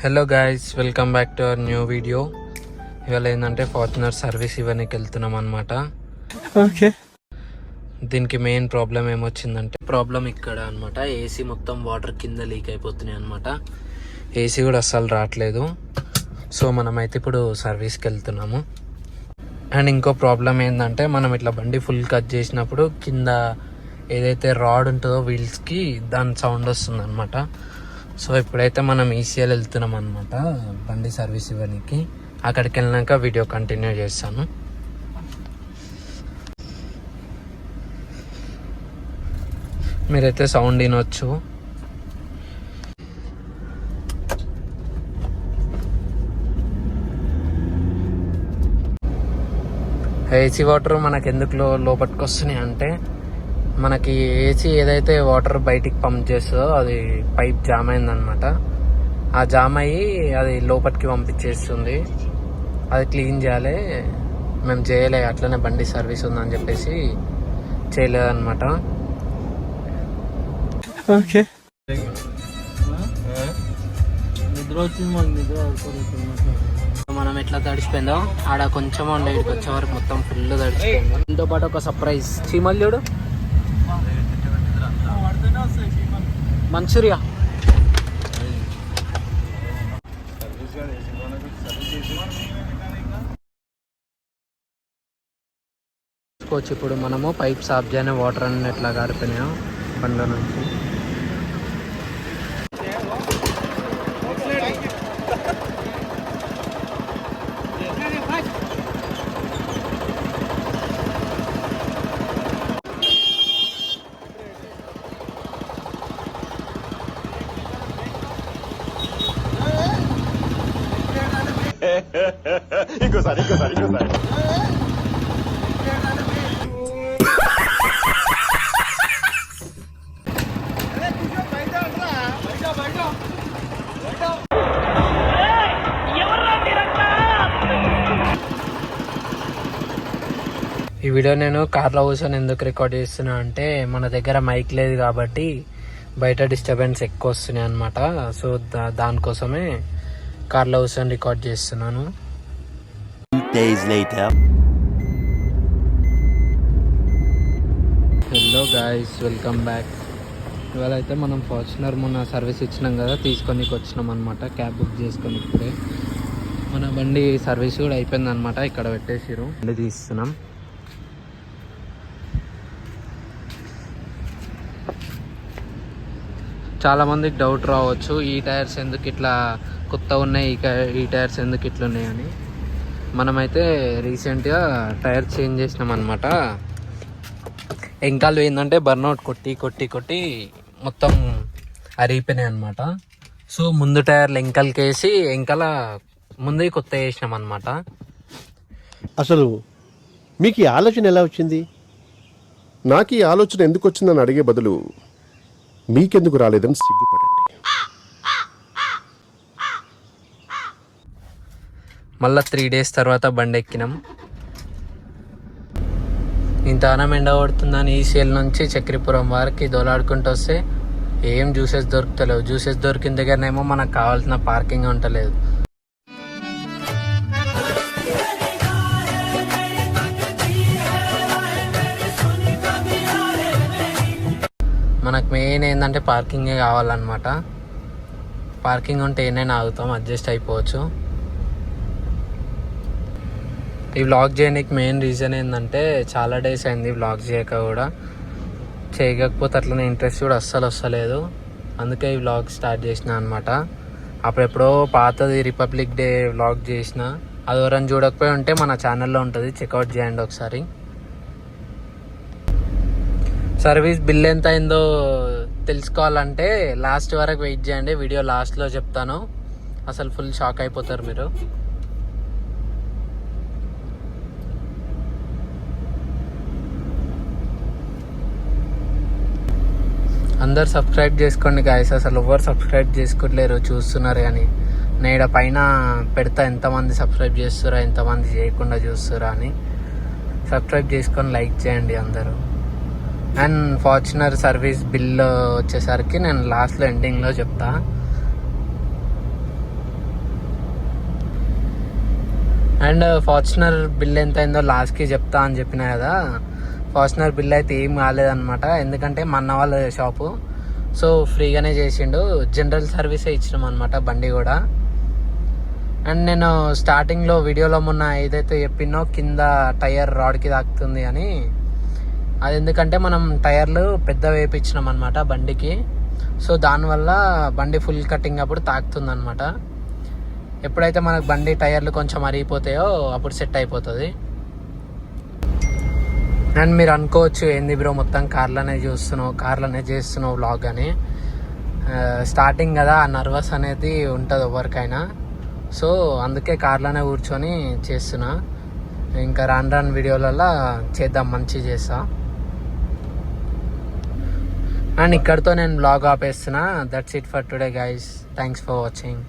Hello guys, welcome back to our new video. ఇవాళ ఏంటంటే Fortuner service ఇవ్వడానికి వెళ్తున్నాం అనమాట. ఓకే, దీనికి మెయిన్ ప్రాబ్లం ఏమొచ్చిందంటే ప్రాబ్లం ఇక్కడ అనమాట. ఏసీ మొత్తం వాటర్ కింద లీక్ అయిపోతున్నాయి అనమాట. ఏసీ కూడా అస్సలు రావట్లేదు. సో మనమైతే ఇప్పుడు సర్వీస్కి వెళ్తున్నాము. అండ్ ఇంకో ప్రాబ్లం ఏంటంటే మనం ఇట్లా బండి ఫుల్ కట్ చేసినప్పుడు కింద ఏదైతే రాడ్ ఉంటుందో వీల్స్కి దాని సౌండ్ వస్తుంది అనమాట. సో ఇప్పుడైతే మనం ఈసీఎల్ వెళ్తున్నాం అనమాట బండి సర్వీస్ ఇవ్వడానికి. అక్కడికి వెళ్ళినాక వీడియో కంటిన్యూ చేస్తాను. మీరైతే సౌండ్ వినొచ్చు. ఏసీ వాటర్ మనకు ఎందుకు లోపలికి వస్తున్నాయి అంటే మనకి ఏసీ ఏదైతే వాటర్ బయటికి పంప్ చేస్తుందో అది పైప్ జామ్ అయిందనమాట. ఆ జామ్ అయ్యి అది లోపలికి పంపించేస్తుంది. అది క్లీన్ చేయాలి. మేము చేయలే, అట్లనే బండి సర్వీస్ ఉందని చెప్పేసి చేయలేదన్నమాట. ఓకే, మనం ఎట్లా తడిచిపోయిందో ఆడ కొంచెం ఉండే ఇక్కడికి వచ్చే వరకు మొత్తం ఫుల్ తడిచిపోయింది. దీంతో పాటు ఒక సర్ప్రైజ్. చీమలు చూడు, మంచూరియా. ఇప్పుడు మనము పైప్ సాఫ్ చేయని వాటర్ అన్ని ఎట్లా గారిపోయినాయో బండ్ల నుంచి. ఇంకోసారి ఈ వీడియో నేను కార్లో కూర్చొని ఎందుకు రికార్డ్ చేస్తున్నా అంటే మన దగ్గర మైక్ లేదు కాబట్టి బయట డిస్టర్బెన్స్ ఎక్కువ వస్తున్నాయి అనమాట. సో దానికోసమే కార్లో కూర్చొని రికార్డ్ చేస్తున్నాను. Hello guys, welcome back. ఇవాళ అయితే మనం ఫార్చునర్ మొన్న సర్వీస్ ఇచ్చినాం కదా, తీసుకొని వచ్చినాం అనమాట. క్యాబ్ బుక్ చేసుకొని ఇప్పుడే మన బండి సర్వీస్ కూడా అయిపోయింది అనమాట. ఇక్కడ పెట్టేసిరు, బండి తీస్తున్నాం. చాలా మందికి డౌట్ రావచ్చు, ఈ టైర్స్ ఎందుకు ఇట్లా కొత్త ఉన్నాయి, ఈ టైర్స్ ఎందుకు ఇట్లా ఉన్నాయి అని. మనమైతే రీసెంట్గా టైర్ చేంజ్ చేసినాం అనమాట. ఎంకాలు ఏంటంటే బర్నౌట్ కొట్టి మొత్తం అరిగిపోయినాయి అనమాట. సో ముందు టైర్లు ఎంకలకేసి ఎంకల ముందు కొత్త వేసినాం అనమాట. అసలు మీకు ఈ ఆలోచన ఎలా వచ్చింది? నాకు ఈ ఆలోచన ఎందుకు వచ్చిందని అడిగే బదులు మీకెందుకు రాలేదని సిగ్గుపడండి. మళ్ళీ 3 days తర్వాత బండి ఎక్కినాం. ఇంత అనం ఎండ పడుతుందని ఈసీఎల్ నుంచి చక్రీపురం వరకు దోలాడుకుంటూ వస్తే ఏం జ్యూసెస్ దొరుకుతలేవు. జ్యూసెస్ దొరికిన దగ్గరనేమో మనకు కావాల్సిన పార్కింగ్ ఉండలేదు. మనకు మెయిన్ ఏంటంటే పార్కింగే కావాలన్నమాట. పార్కింగ్ ఉంటే ఏనైనా ఆగుతాం, అడ్జస్ట్ అయిపోవచ్చు. ఈ వ్లాగ్ చేయడానికి మెయిన్ రీజన్ ఏంటంటే చాలా డేస్ అయింది వ్లాగ్ చేయకపోతే అట్లనే ఇంట్రెస్ట్ కూడా అస్సలు వస్తలేదు. అందుకే ఈ వ్లాగ్ స్టార్ట్ చేసిన అనమాట. అప్పుడెప్పుడో పాతది రిపబ్లిక్ డే వ్లాగ్ చేసిన, అది ఎవరైనా చూడకపోయి ఉంటే మన ఛానల్లో ఉంటుంది, చెక్అవుట్ చేయండి ఒకసారి. సర్వీస్ బిల్ ఎంత అయిందో తెలుసుకోవాలంటే లాస్ట్ వరకు వెయిట్ చేయండి. వీడియో లాస్ట్లో చెప్తాను, అసలు ఫుల్ షాక్ అయిపోతారు మీరు. అందరు సబ్స్క్రైబ్ చేసుకోండి గాయస్. అసలు ఎవరు సబ్స్క్రైబ్ చేసుకోవట్లేరు, చూస్తున్నారు కానీ నేను పైన పెడతా ఎంతమంది సబ్స్క్రైబ్ చేస్తురా, ఎంతమంది చేయకుండా చూస్తురా అని. సబ్స్క్రైబ్ చేసుకొని లైక్ చేయండి అందరూ. అండ్ ఫార్చునర్ సర్వీస్ బిల్ వచ్చేసరికి నేను లాస్ట్లో ఎండింగ్లో చెప్తా. అండ్ ఫార్చునర్ బిల్ ఎంత అయిందో లాస్ట్కి చెప్తా అని చెప్పిన కదా. ఫార్చునర్ బిల్ అయితే ఏం కాలేదన్నమాట, ఎందుకంటే మా అన్న వాళ్ళ షాపు. సో ఫ్రీగానే చేసిండు, జనరల్ సర్వీసే ఇచ్చినాం అనమాట బండి కూడా. అండ్ నేను స్టార్టింగ్లో వీడియోలో మొన్న ఏదైతే చెప్పినో కింద టైర్ రాడ్కి తాకుతుంది అని, అది ఎందుకంటే మనం టైర్లు పెద్ద వేయించినాం అనమాట బండికి. సో దానివల్ల బండి ఫుల్ కటింగ్ అప్పుడు తాకుతుంది అనమాట. ఎప్పుడైతే మనకు బండి టైర్లు కొంచెం అరిగిపోతాయో అప్పుడు సెట్ అయిపోతుంది. అండ్ మీరు అనుకోవచ్చు ఏంది బ్రో మొత్తం కార్లోనే చేస్తున్నావు వ్లాగ్ అని. స్టార్టింగ్ కదా, ఆ నర్వస్ అనేది ఉంటుంది ఎవరికైనా. సో అందుకే కార్లోనే కూర్చొని చేస్తున్నా. ఇంకా రాను వీడియోలలో చేద్దాం, మంచి చేస్తా. అండ్ ఇక్కడితో నేను వ్లాగ్ ఆపేస్తున్నా. That's it for today guys. Thanks for watching.